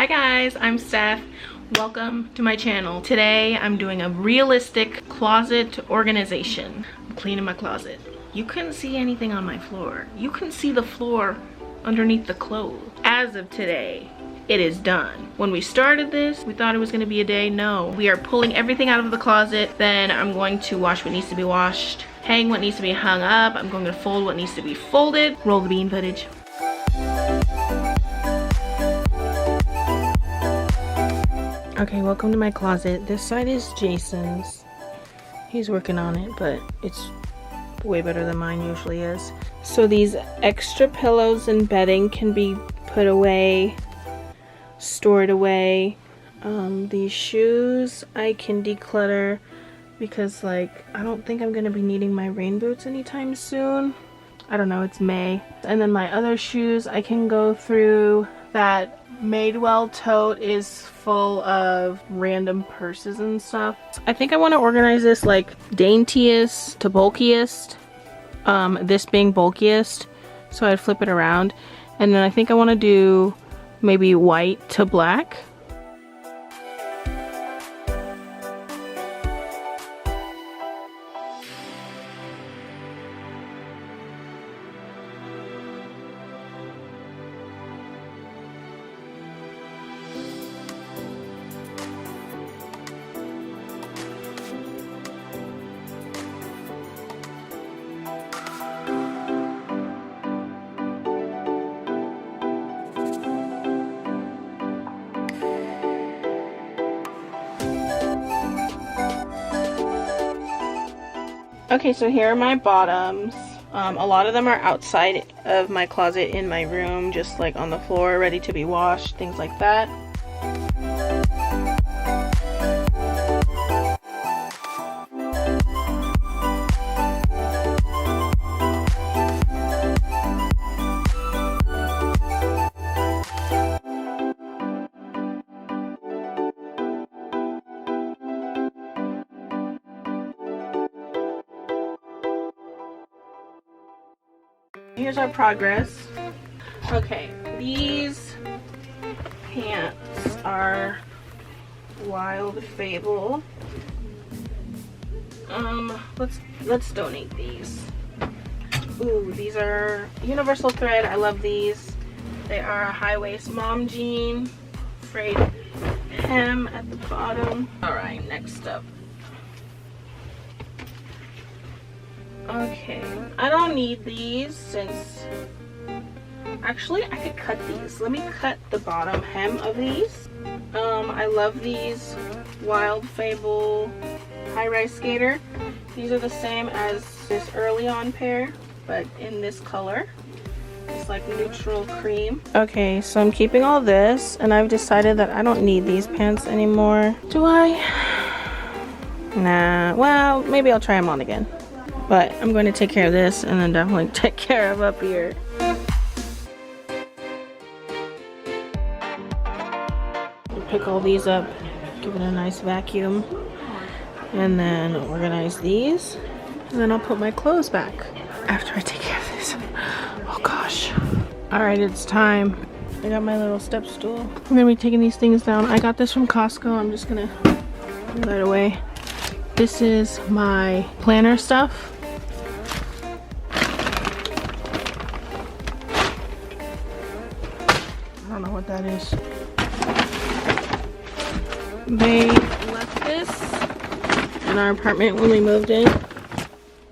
Hi guys, I'm Steph. Welcome to my channel. Today I'm doing a realistic closet organization. I'm cleaning my closet. You couldn't see anything on my floor. You couldn't see the floor underneath the clothes. As of today, it is done. When we started this, we thought it was gonna be a day. No, we are pulling everything out of the closet. Then I'm going to wash what needs to be washed, hang what needs to be hung up. I'm going to fold what needs to be folded. Roll the bean footage. Okay, welcome to my closet. This side is Jason's. He's working on it, but it's way better than mine usually is. So these extra pillows and bedding can be put away, stored away. These shoes I can declutter because I don't think I'm gonna be needing my rain boots anytime soon. I don't know, it's May. And then my other shoes I can go through. That Madewell tote is full of random purses and stuff. I think I want to organize this like daintiest to bulkiest. This being bulkiest, so I'd flip it around. And then I think I want to do maybe white to black. Okay, so here are my bottoms. A lot of them are outside of my closet in my room, just like on the floor, ready to be washed, things like that. Here's our progress. Okay, these pants are Wild Fable. Let's donate these. Ooh, these are Universal Thread. I love these. They are a high waist mom jean, frayed hem at the bottom. All right, next up. Okay, I don't need these since actually I could cut these. Let me cut the bottom hem of these. I love these Wild Fable high-rise skater. These are the same as this early on pair, but in this color. It's like neutral cream. Okay, so I'm keeping all this, and I've decided that I don't need these pants anymore. Do I? Nah, well, maybe I'll try them on again. But I'm going to take care of this and then definitely take care of up here. Pick all these up, give it a nice vacuum, and then organize these. And then I'll put my clothes back after I take care of this. Oh gosh. Alright, it's time. I got my little step stool. I'm going to be taking these things down. I got this from Costco. I'm just going to throw that away. This is my planner stuff. I don't know what that is. They left this in our apartment when we moved in,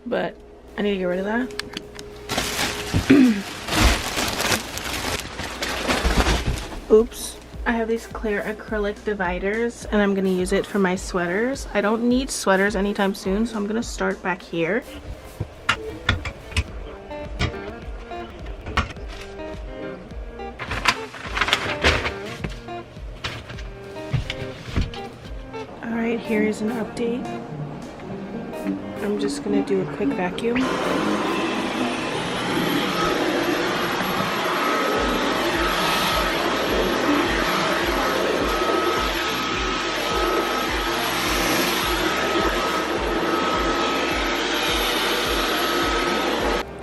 but I need to get rid of that. Oops. I have these clear acrylic dividers and I'm going to use it for my sweaters. I don't need sweaters anytime soon, so I'm going to start back here. Alright, here is an update. I'm just going to do a quick vacuum.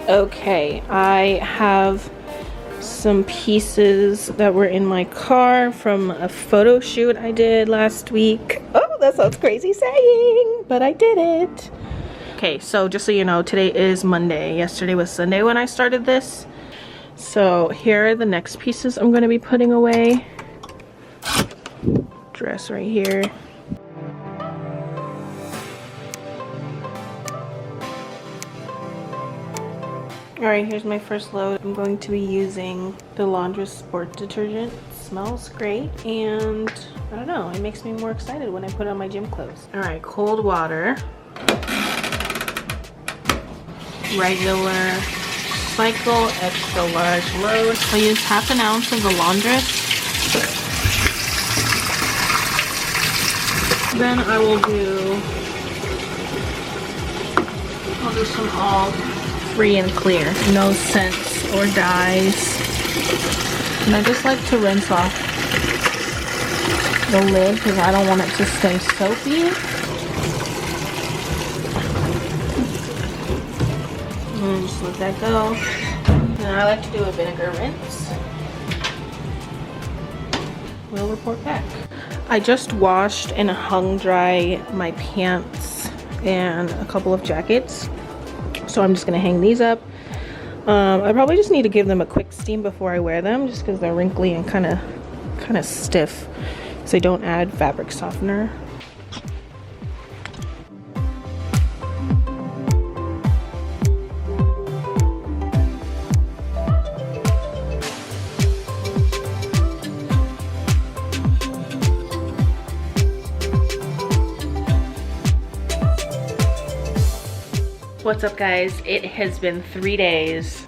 Okay, I have some pieces that were in my car from a photo shoot I did last week. Oh, that sounds crazy saying, but I did it. Okay, so just so you know, today is Monday. Yesterday was Sunday when I started this. So here are the next pieces I'm going to be putting away. Dress right here. Alright, here's my first load. I'm going to be using the Laundress Sport Detergent. It smells great, and I don't know, it makes me more excited when I put on my gym clothes. Alright, cold water. Regular cycle extra large load. I'll use half an ounce of the Laundress. Then I'll do some all free and clear, no scents or dyes. And I just like to rinse off the lid because I don't want it to stay soapy. And just let that go. And I like to do a vinegar rinse. We'll report back. I just washed and hung dry my pants and a couple of jackets. So I'm just gonna hang these up. I probably just need to give them a quick steam before I wear them, just because they're wrinkly and kind of stiff, so I don't add fabric softener. What's up, guys? It has been 3 days.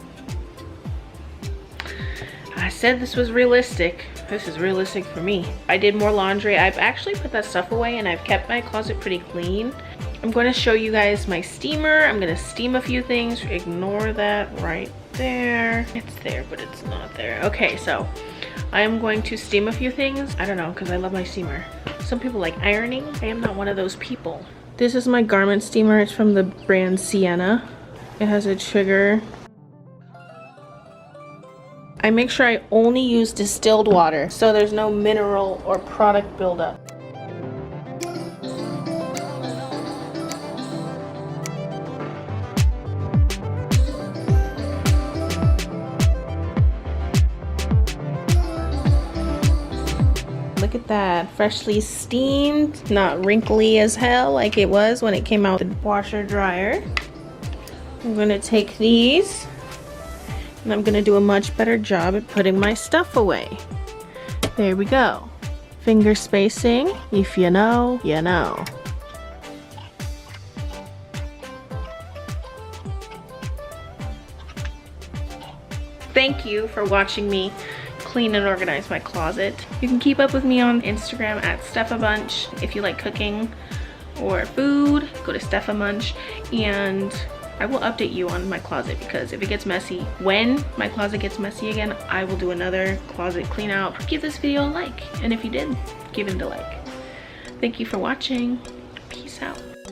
I said this was realistic. This is realistic for me. I did more laundry. I've actually put that stuff away and I've kept my closet pretty clean. I'm going to show you guys my steamer. I'm going to steam a few things. Ignore that right there. It's there, but it's not there. Okay, so I am going to steam a few things. I don't know, because I love my steamer. Some people like ironing. I am not one of those people. This is my garment steamer. It's from the brand Sienna. It has a trigger. I make sure I only use distilled water so there's no mineral or product buildup. Look at that, freshly steamed, not wrinkly as hell like it was when it came out the washer dryer. I'm gonna take these and I'm gonna do a much better job at putting my stuff away. There we go. Finger spacing, if you know, you know. Thank you for watching me clean and organize my closet. You can keep up with me on Instagram at StephaBunch. If you like cooking or food, go to StephaBunch, and I will update you on my closet, because if it gets messy, when my closet gets messy again, I will do another closet clean out. Give this video a like, and if you did, give it a like. Thank you for watching. Peace out.